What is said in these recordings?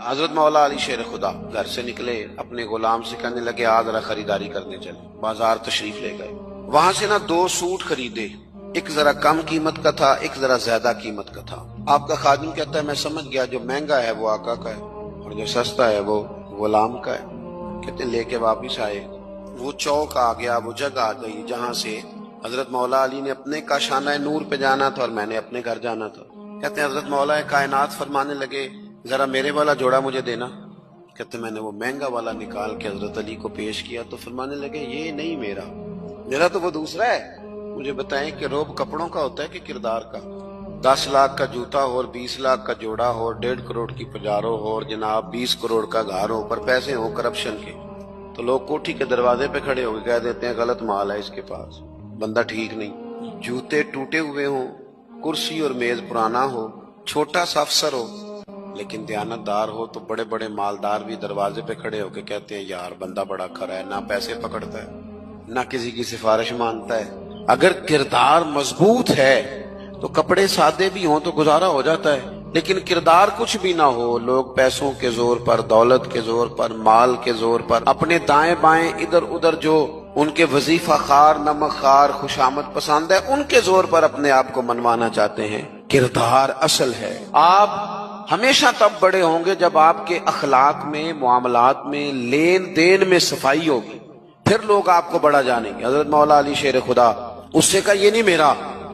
हजरत मौला अली शेर खुदा घर से निकले, अपने गुलाम से कहने लगे आज जरा खरीदारी करने चले। बाजार तशरीफ ले गए, वहां से ना 2 सूट खरीदे, एक जरा कम कीमत का था, एक जरा ज्यादा कीमत का था। आपका खादिम कहता है मैं समझ गया जो महंगा है वो आका का है और जो सस्ता है वो गुलाम का है। कहते लेके वापिस आए, वो चौक आ गया, वो जगह आ गई जहाँ से हजरत मौला अली ने अपने काशाना नूर पे जाना था और मैंने अपने घर जाना था। कहते हैं हजरत मौला कायनात फरमाने लगे जरा मेरे वाला जोड़ा मुझे देना। कहते मैंने वो महंगा वाला निकाल के हजरत अली को पेश किया तो फरमाने लगे ये नहीं मेरा तो वो दूसरा है। मुझे बताएं कि रोब कपड़ों का होता है कि किरदार का? 10 लाख का जूता हो और 20 लाख का जोड़ा हो और 1.5 करोड़ की पजारो हो और जनाब 20 करोड़ का घर हो, पर पैसे हो करप्शन के, तो लोग कोठी के दरवाजे पे खड़े होकर कह देते हैं गलत माल है इसके पास, बंदा ठीक नहीं। जूते टूटे हुए हो, कुर्सी और मेज पुराना हो, छोटा सा अफसर हो लेकिन दयानतदार हो, तो बड़े बड़े मालदार भी दरवाजे पे खड़े होकर कहते हैं यार बंदा बड़ा खरा है, ना पैसे पकड़ता है ना किसी की सिफारिश मानता है। अगर किरदार मजबूत है तो कपड़े सादे भी हों तो गुजारा हो जाता है, लेकिन किरदार कुछ भी ना हो, लोग पैसों के जोर पर, दौलत के जोर पर, माल के जोर पर, अपने दाएं बाएं इधर उधर जो उनके वजीफा खार, नमक खार, खुशामद पसंद है, उनके जोर पर अपने आप को मनवाना चाहते हैं। किरदार असल है। आप हमेशा तब बड़े होंगे जब आपके अखलाक में, मुआमलात में, लेन देन में सफाई होगी, फिर लोग आपको बड़ा जानेंगे। हजरत मौला अली शेर खुदा उससे कहा ये नहीं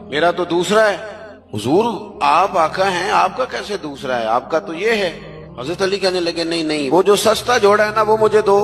मेरा तो दूसरा है। हुजूर आप आका हैं, आपका कैसे दूसरा है, आपका तो ये है। हजरत अली कहने लगे नहीं वो जो सस्ता जोड़ा है ना वो मुझे दो।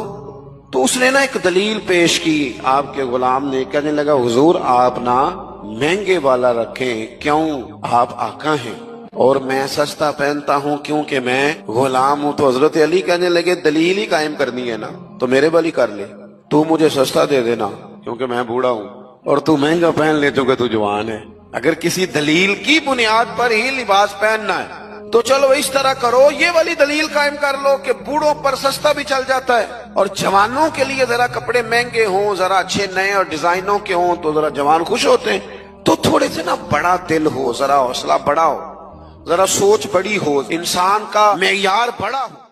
तो उसने ना एक दलील पेश की आपके गुलाम ने, कहने लगा हुजूर आप ना महंगे वाला रखें, क्यों आप आका हैं और मैं सस्ता पहनता हूँ क्योंकि मैं गुलाम हूँ। तो हजरत अली कहने लगे दलील ही कायम करनी है ना तो मेरे वाली कर ले, तू मुझे सस्ता दे देना क्योंकि मैं बूढ़ा हूँ और तू महंगा पहन ले क्योंकि तू जवान है। अगर किसी दलील की बुनियाद पर ही लिबास पहनना है तो चलो इस तरह करो, ये वाली दलील कायम कर लो कि बूढ़ों पर सस्ता भी चल जाता है और जवानों के लिए जरा कपड़े महंगे हों, जरा अच्छे नए और डिजाइनों के हों तो जरा जवान खुश होते हैं। तो थोड़े से ना बड़ा दिल हो, जरा हौसला बड़ा हो, जरा सोच बड़ी हो, इंसान का मेयार बड़ा हो।